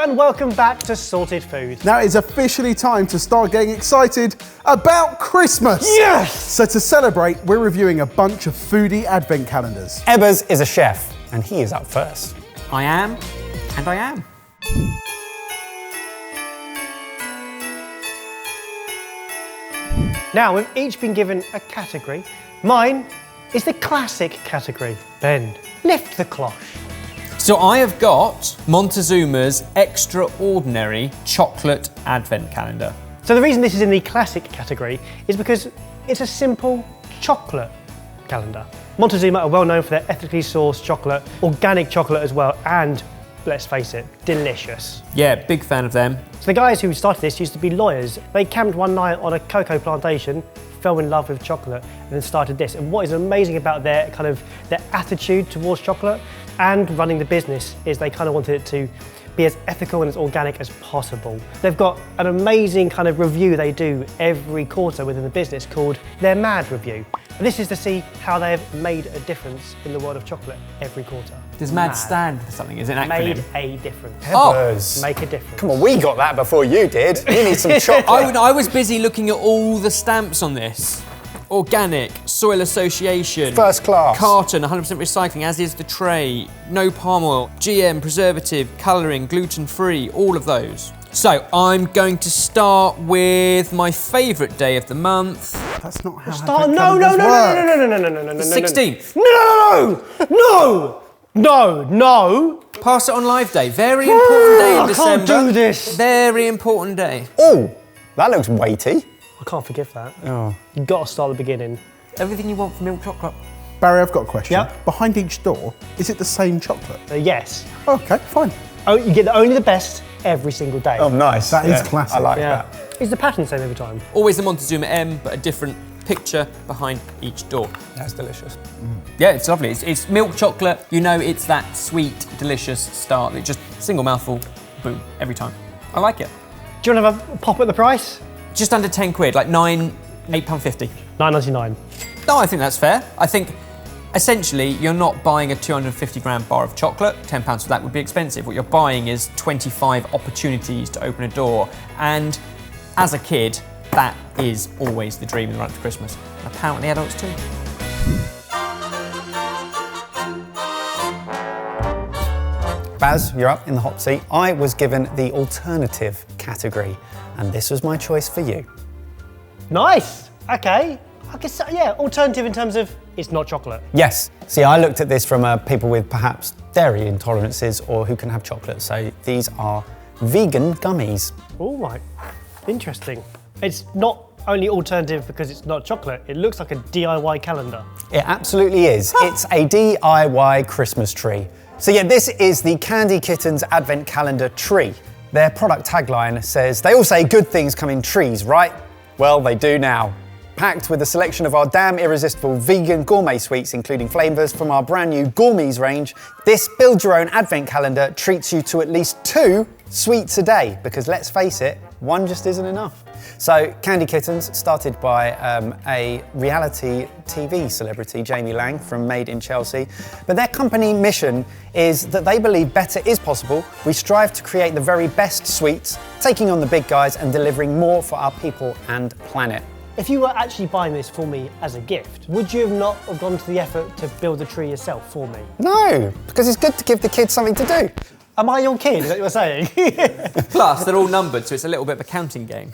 and welcome back to Sorted Food. Now it's officially time to start getting excited about Christmas. Yes! So to celebrate, we're reviewing a bunch of Foodie advent calendars. Ebbers is a chef, and he is up first. I am, and I am. Now, we've each been given a category. Mine is the classic category. Ben, lift the cloche. So I have got Montezuma's Extraordinary Chocolate Advent Calendar. So the reason this is in the classic category is because it's a simple chocolate calendar. Montezuma are well known for their ethically sourced chocolate, organic chocolate as well, and let's face it, delicious. Yeah, big fan of them. So the guys who started this used to be lawyers. They camped one night on a cocoa plantation, fell in love with chocolate, and then started this. And what is amazing about their attitude towards chocolate and running the business is they kind of wanted it to be as ethical and as organic as possible. They've got an amazing kind of review they do every quarter within the business called their Mad Review. And this is to see how they have made a difference in the world of chocolate every quarter. Does MAD stand for something? Is it an acronym? Made a difference. Ebbers. Make a difference. Come on, we got that before you did. You need some chocolate. I was busy looking at all the stamps on this. Organic, Soil Association. First class. Carton, 100% recycling, as is the tray. No palm oil, GM, preservative, colouring, gluten-free, all of those. So I'm going to start with my favourite day of the month. That's not how Start. advent No. calendars work. The 16th. No. Pass it on live day. Very important day in I December. can't do this. Very important day. Oh, that looks weighty. I can't forgive that. Oh. You've got to start at the beginning. Everything you want from milk chocolate. Barry, I've got a question. Yeah? Behind each door, is it the same chocolate? Yes. Okay, fine. Oh, you get only the best every single day. Oh, nice. That is classic. I like yeah. that. Is the pattern the same every time? Always the Montezuma M, but a different picture behind each door. That's delicious. Yeah, it's lovely. It's milk chocolate. You know, it's that sweet, delicious start. It just single mouthful, boom, every time. I like it. Do you want to have a pop at the price? Just under 10 quid, like £8.50. £9.99. No, I think that's fair. I think essentially you're not buying a 250 gram bar of chocolate. £10 for that would be expensive. What you're buying is 25 opportunities to open a door. And as a kid, that is always the dream in the run up to Christmas. And apparently adults too. Baz, you're up in the hot seat. I was given the alternative category, and this was my choice for you. Nice. Okay. I guess, yeah, alternative in terms of it's not chocolate. Yes. See, I looked at this from people with perhaps dairy intolerances or who can have chocolate. So these are vegan gummies. All right. Interesting. It's not only alternative because it's not chocolate. It looks like a DIY calendar. It absolutely is. It's a DIY Christmas tree. So yeah, this is the Candy Kittens Advent Calendar tree. Their product tagline says, they all say good things come in trees, right? Well, they do now. Packed with a selection of our damn irresistible vegan gourmet sweets, including flavours from our brand new Gourmets range, this build your own advent calendar treats you to at least 2 sweets a day, because let's face it, one just isn't enough. So Candy Kittens, started by a reality TV celebrity, Jamie Lang from Made in Chelsea. But their company mission is that they believe better is possible. We strive to create the very best sweets, taking on the big guys and delivering more for our people and planet. If you were actually buying this for me as a gift, would you have not have gone to the effort to build a tree yourself for me? No, because it's good to give the kids something to do. Am I your kid? Is that what you're saying? Plus, they're all numbered, so it's a little bit of a counting game.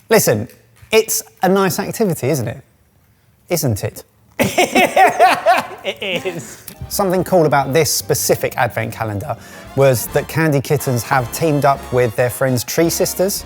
Listen, it's a nice activity, isn't it? Isn't it? It is. Something cool about this specific advent calendar was that Candy Kittens have teamed up with their friends Tree Sisters,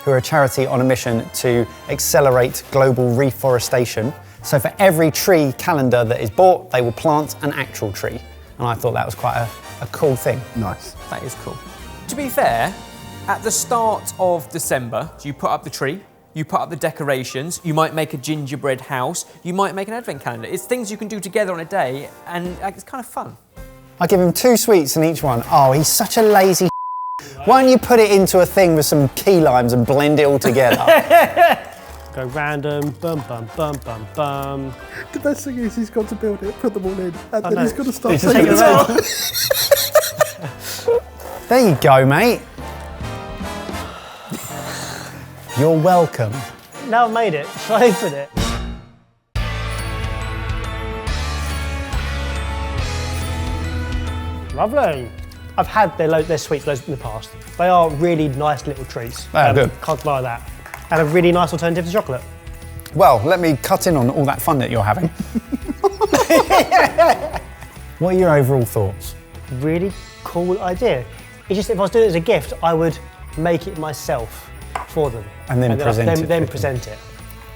who are a charity on a mission to accelerate global reforestation. So for every tree calendar that is bought, they will plant an actual tree. And I thought that was quite a cool thing. Nice. That is cool. To be fair, at the start of December, you put up the tree, you put up the decorations, you might make a gingerbread house, you might make an advent calendar. It's things you can do together on a day, and it's kind of fun. I give him 2 sweets in each one. Oh, he's such a lazy Why don't you put it into a thing with some key limes and blend it all together? Go random, bum, bum, bum, bum, bum. The best thing is he's got to build it, put them all in, and I then know. he's got to start He's just taking taking it it out. There you go, mate. You're welcome. Now I've made it. Shall I open it? Lovely. I've had their sweets loads in the past. They are really nice little treats. They are good. Can't deny that. And a really nice alternative to chocolate. Well, let me cut in on all that fun that you're having. What are your overall thoughts? Really cool idea. It's just if I was doing it as a gift, I would make it myself for them. And then present it to Then them. present it.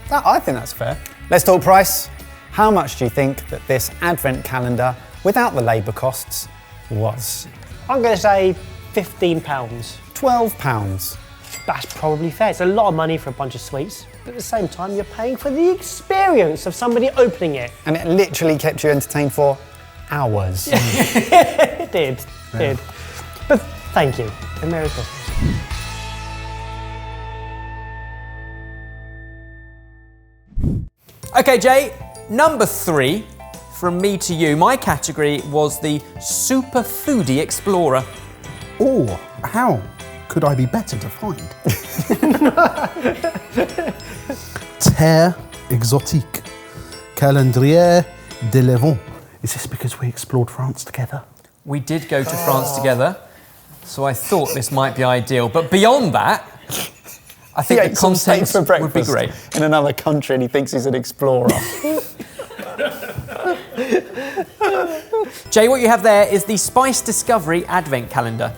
I think that's fair. Let's talk price. How much do you think that this advent calendar, without the labour costs, was? I'm going to say £15. £12. That's probably fair. It's a lot of money for a bunch of sweets, but at the same time, you're paying for the experience of somebody opening it. And it literally kept you entertained for hours. It did. But thank you, and Merry Christmas. Okay, Jay, number 3, from me to you. My category was the Super Foodie Explorer. Oh, how could I be better defined? Terre exotique, calendrier de l'Avent. Is this because we explored France together? We did go to France together, so I thought this might be ideal. But beyond that, I think the content would be great. In another country and he thinks he's an explorer. Jay, what you have there is the Spice Discovery Advent Calendar.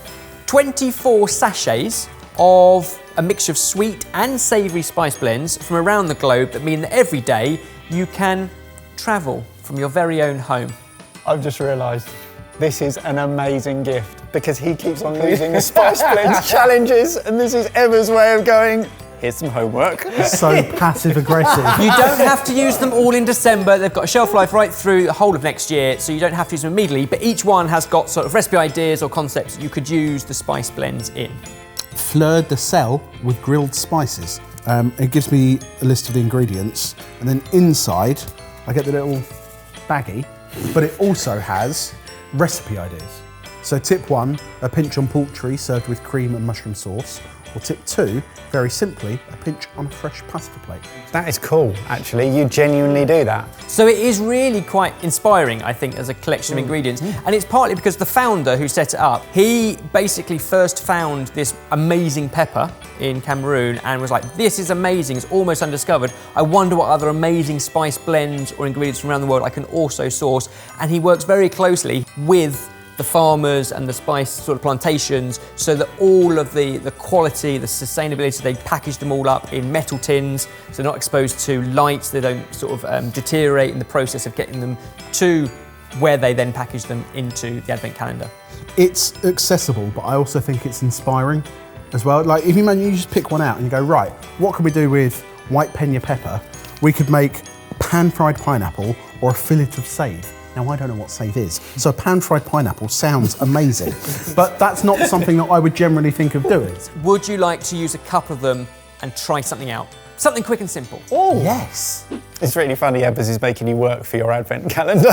24 sachets of a mixture of sweet and savoury spice blends from around the globe that mean that every day you can travel from your very own home. I've just realised this is an amazing gift because he keeps on losing the Spice Blends challenges and this is Emma's way of going, here's some homework. So passive aggressive. You don't have to use them all in December. They've got a shelf life right through the whole of next year, so you don't have to use them immediately, but each one has got sort of recipe ideas or concepts that you could use the spice blends in. Fleur de sel with grilled spices. It gives me a list of the ingredients, and then inside I get the little baggie, but it also has recipe ideas. So tip 1, a pinch on poultry served with cream and mushroom sauce. Or tip 2, very simply, a pinch on a fresh pasta plate. That is cool, actually. You genuinely do that. So it is really quite inspiring, I think, as a collection of ingredients. And it's partly because the founder who set it up, he basically first found this amazing pepper in Cameroon and was like, this is amazing, it's almost undiscovered. I wonder what other amazing spice blends or ingredients from around the world I can also source. And he works very closely with the farmers and the spice sort of plantations so that all of the quality, the sustainability, they package them all up in metal tins so they're not exposed to light, they don't sort of deteriorate in the process of getting them to where they then package them into the Advent calendar. It's accessible, but I also think it's inspiring as well. Like if you just pick one out and you go, right, what can we do with white pena pepper? We could make pan-fried pineapple or a fillet of save. Now, I don't know what save is, so pan-fried pineapple sounds amazing, but that's not something that I would generally think of doing. Would you like to use a couple of them and try something out? Something quick and simple. Oh, yes. It's really funny, Ebbers is making you work for your Advent calendar.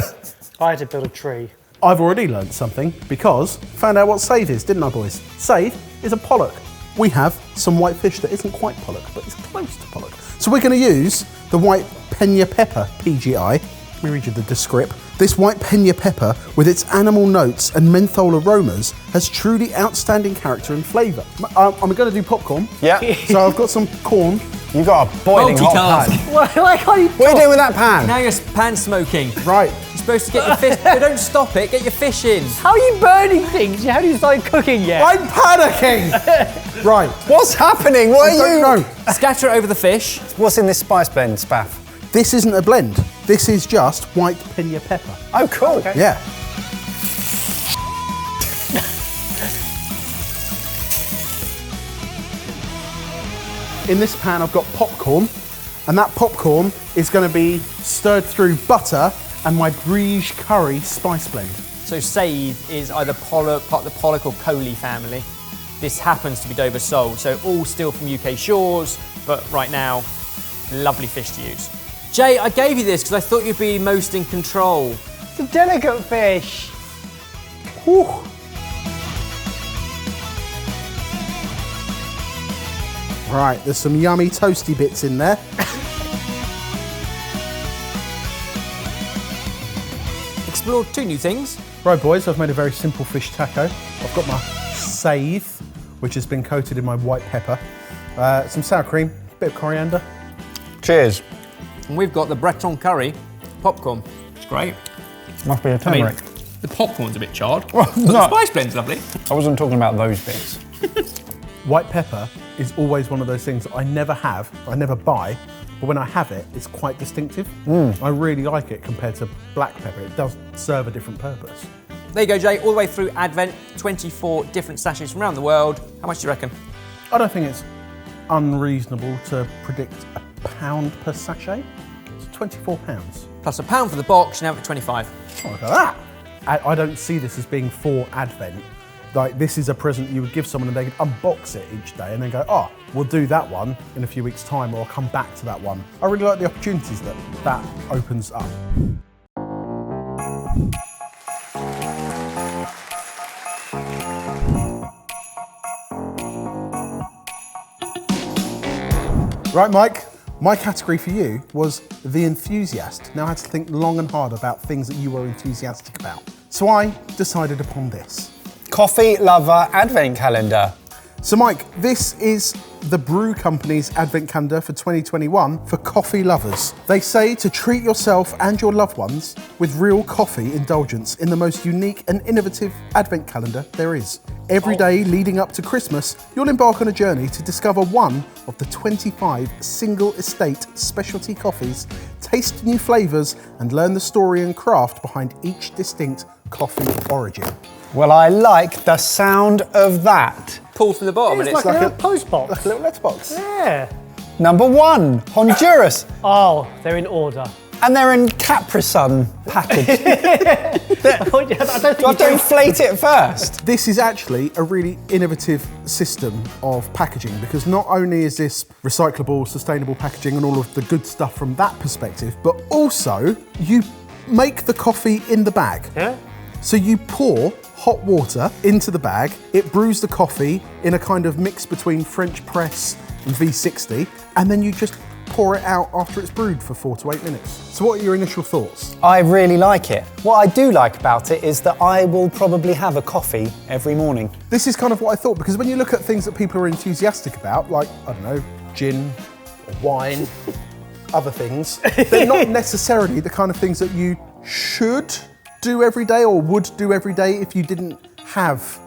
I had to build a tree. I've already learned something because found out what save is, didn't I, boys? Save is a pollock. We have some white fish that isn't quite pollock, but it's close to pollock. So we're going to use the white pena pepper, PGI. Let me read you the descript. This white pena pepper, with its animal notes and menthol aromas, has truly outstanding character and flavour. I'm going to do popcorn. Yeah. So I've got some corn. You got a boiling hot Multitask. pan. Why can't you What are you doing with that pan? Now you're pan smoking. Right. You're supposed to get your fish, but don't stop it, get your fish in. How are you burning things? You haven't even started cooking yet. I'm panicking. Right. What's happening? What are you? No. Scatter it over the fish. What's in this spice blend, Spaff? This isn't a blend. This is just white pena pepper. Oh, cool. Okay. Yeah. In this pan, I've got popcorn, and that popcorn is going to be stirred through butter and my Briege curry spice blend. So save is either pollock, part of the pollock or coley family. This happens to be Dover sole, so all still from UK shores, but right now, lovely fish to use. Jay, I gave you this because I thought you'd be most in control. It's a delicate fish. Whew. Right, there's some yummy toasty bits in there. Explored 2 new things. Right, boys, I've made a very simple fish taco. I've got my save, which has been coated in my white pepper, some sour cream, a bit of coriander. Cheers. And we've got the Breton curry popcorn. It's great. Must be a I mean, turmeric. the popcorn's a bit charred. Well, but the no. spice blend's lovely. I wasn't talking about those bits. White pepper is always one of those things that I never have, I never buy, but when I have it, it's quite distinctive. I really like it compared to black pepper. It does serve a different purpose. There you go, Jay. All the way through Advent, 24 different sachets from around the world. How much do you reckon? I don't think it's unreasonable to predict £1 per sachet. It's £24. Plus £1 for the box, you're now at 25. Oh, look at that. I don't see this as being for Advent. Like, this is a present you would give someone and they could unbox it each day and then go, oh, we'll do that one in a few weeks' time, or I'll come back to that one. I really like the opportunities that opens up. Right, Mike, my category for you was the enthusiast. Now I had to think long and hard about things that you were enthusiastic about. So I decided upon this. Coffee lover advent calendar. So Mike, this is the Brew Company's Advent Calendar for 2021 for coffee lovers. They say to treat yourself and your loved ones with real coffee indulgence in the most unique and innovative Advent calendar there is. Every day leading up to Christmas, you'll embark on a journey to discover one of the 25 single estate specialty coffees, taste new flavours and learn the story and craft behind each distinct coffee origin. Well, I like the sound of that. Pull from the bottom and It's it's like a little post box. Like a little letterbox. Yeah. Number 1, Honduras. Oh, they're in order. And they're in Capri-Sun package. I don't Do I think have you to inflate it first? This is actually a really innovative system of packaging, because not only is this recyclable, sustainable packaging and all of the good stuff from that perspective, but also you make the coffee in the bag. Yeah? So you pour hot water into the bag, it brews the coffee in a kind of mix between French press and V60, and then you just pour it out after it's brewed for 4 to 8 minutes. So what are your initial thoughts? I really like it. What I do like about it is that I will probably have a coffee every morning. This is kind of what I thought, because when you look at things that people are enthusiastic about, like, I don't know, gin or wine, other things, they're not necessarily the kind of things that you should do every day or would do every day if you didn't have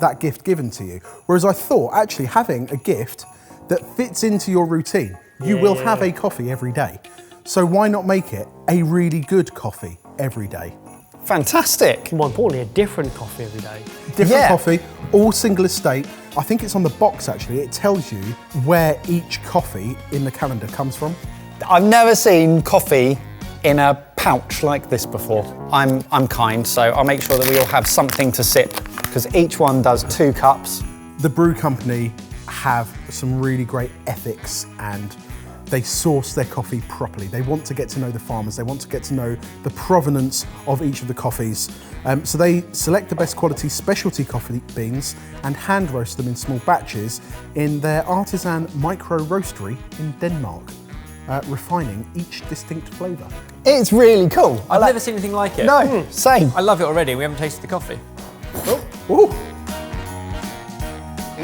that gift given to you. Whereas I thought actually having a gift that fits into your routine, you will have a coffee every day. So why not make it a really good coffee every day? Fantastic. More importantly, a different coffee every day. Different coffee, all single estate. I think it's on the box actually. It tells you where each coffee in the calendar comes from. I've never seen coffee in a pouch like this before. I'm kind, so I'll make sure that we all have something to sip, because each one does 2 cups. The Brew Company have some really great ethics, and they source their coffee properly. They want to get to know the farmers. They want to get to know the provenance of each of the coffees. So they select the best quality specialty coffee beans and hand roast them in small batches in their artisan micro roastery in Denmark, refining each distinct flavour. It's really cool. I've never seen anything like it. No, same. I love it already. We haven't tasted the coffee. Ooh.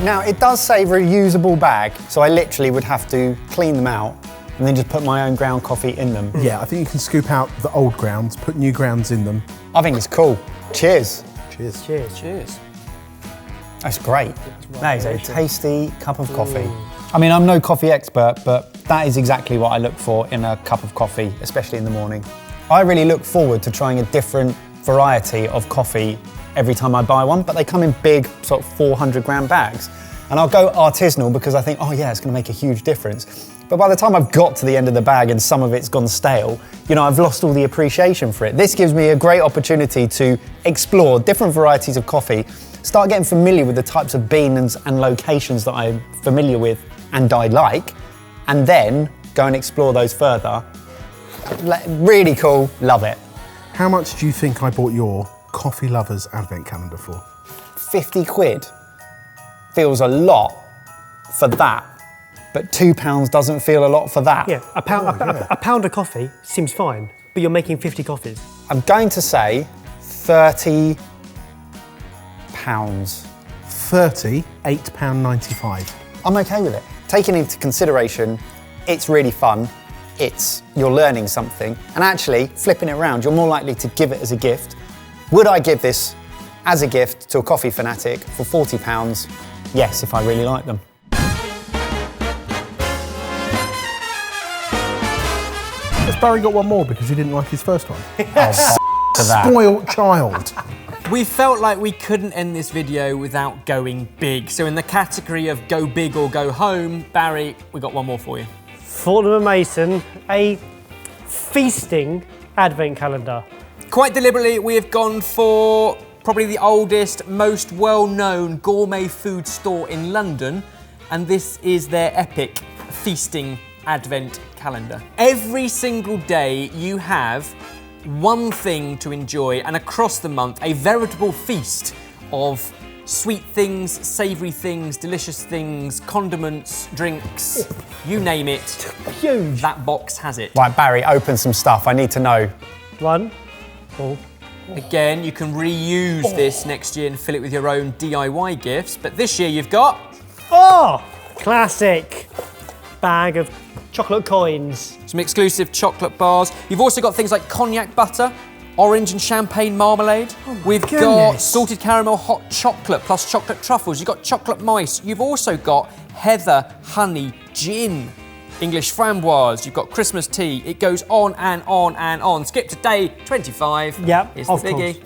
Now, it does say reusable bag, so I literally would have to clean them out and then just put my own ground coffee in them. Yeah, I think you can scoop out the old grounds, put new grounds in them. I think it's cool. Cheers. Cheers. Cheers. Cheers. That's great. That is a tasty cup of coffee. I mean, I'm no coffee expert, but that is exactly what I look for in a cup of coffee, especially in the morning. I really look forward to trying a different variety of coffee every time I buy one, but they come in big, sort of 400 gram bags. And I'll go artisanal because I think, oh yeah, it's gonna make a huge difference. But by the time I've got to the end of the bag and some of it's gone stale, you know, I've lost all the appreciation for it. This gives me a great opportunity to explore different varieties of coffee, start getting familiar with the types of beans and locations that I'm familiar with and I like, and then go and explore those further. Really cool, love it. How much do you think I bought your Coffee Lovers Advent Calendar for? 50 quid feels a lot for that, but £2 doesn't feel a lot for that. Yeah, a pound of coffee seems fine, but you're making 50 coffees. I'm going to say £30. £38.95. I'm okay with it. Taking into consideration, it's really fun, you're learning something, and actually, flipping it around, you're more likely to give it as a gift. Would I give this as a gift to a coffee fanatic for £40? Yes, if I really like them. Has Barry got one more because he didn't like his first one? To that. Spoilt child. We felt like we couldn't end this video without going big. So in the category of go big or go home, Barry, we got one more for you. Fortnum & Mason, a feasting advent calendar. Quite deliberately, we have gone for probably the oldest, most well-known gourmet food store in London, and this is their epic feasting advent calendar. Every single day you have one thing to enjoy, and across the month, a veritable feast of sweet things, savoury things, delicious things, condiments, drinks, you name it. Huge. That box has it. Right, Barry, open some stuff. I need to know. One. Oh. Again, you can reuse this next year and fill it with your own DIY gifts, but this year you've got... Oh! Classic bag of chocolate coins. Some exclusive chocolate bars. You've also got things like cognac butter, orange and champagne marmalade. We've got salted caramel hot chocolate plus chocolate truffles. You've got chocolate mice. You've also got heather honey gin. English framboise. You've got Christmas tea. It goes on and on and on. Skip to day 25. Yep, Here's the biggie.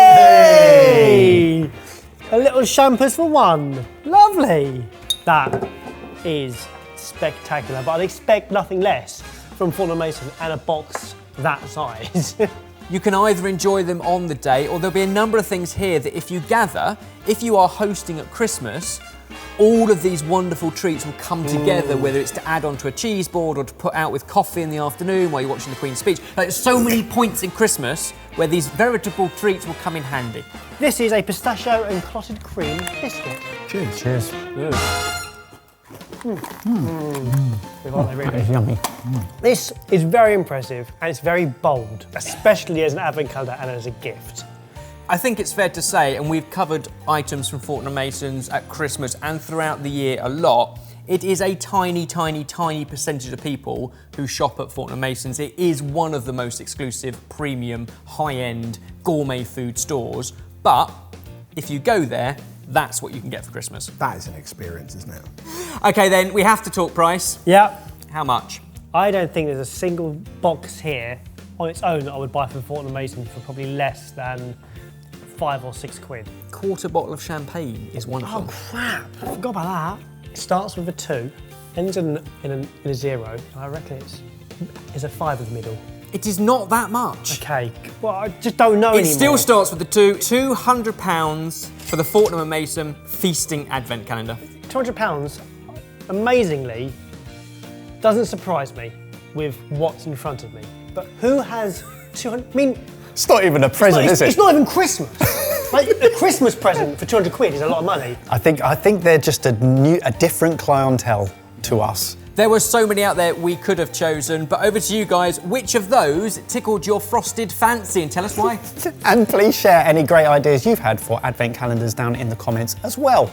Hey! A little champers for one. Lovely. That is spectacular, but I'd expect nothing less from Fortnum & Mason and a box that size. You can either enjoy them on the day, or there'll be a number of things here that if you gather, if you are hosting at Christmas, all of these wonderful treats will come together, whether it's to add onto a cheese board or to put out with coffee in the afternoon while you're watching the Queen's speech. Like, there's so many points in Christmas where these veritable treats will come in handy. This is a pistachio and clotted cream biscuit. Cheers. Cheers. Really. Yummy. This is very impressive and it's very bold, especially as an advent calendar and as a gift. I think it's fair to say, and we've covered items from Fortnum & Mason's at Christmas and throughout the year a lot, it is a tiny, tiny, tiny percentage of people who shop at Fortnum & Mason's. It is one of the most exclusive, premium, high-end, gourmet food stores. But if you go there, that's what you can get for Christmas. That is an experience, isn't it? Okay then, we have to talk price. Yeah. How much? I don't think there's a single box here on its own that I would buy from Fortnum & Mason for probably less than £5 or £6. Quarter bottle of champagne is one of them. Oh crap, I forgot about that. It starts with a 2, ends in a 0, and I reckon it's a 5 in the middle. It is not that much. Okay, well I just don't know It anymore. still starts with the 2. £200 for the Fortnum & Mason Feasting Advent Calendar. £200, amazingly, doesn't surprise me with what's in front of me. But who has 200, I mean... It's not even a present, is it? It's not even Christmas. Like, a Christmas present for £200 is a lot of money. I think they're just a different clientele to us. There were so many out there we could have chosen, but over to you guys. Which of those tickled your frosted fancy, and tell us why? And please share any great ideas you've had for advent calendars down in the comments as well.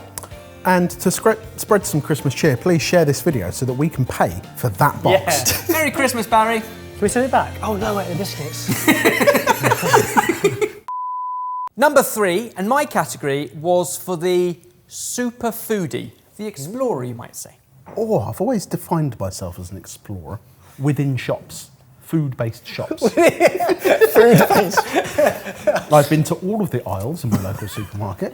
And to spread some Christmas cheer, please share this video so that we can pay for that box. Yeah. Merry Christmas, Barry. Can we send it back? Oh no, wait, the biscuits. Number 3, and my category was for the super foodie, the explorer, you might say. Oh, I've always defined myself as an explorer within shops, food-based shops. Food-based. I've been to all of the aisles in my local supermarket.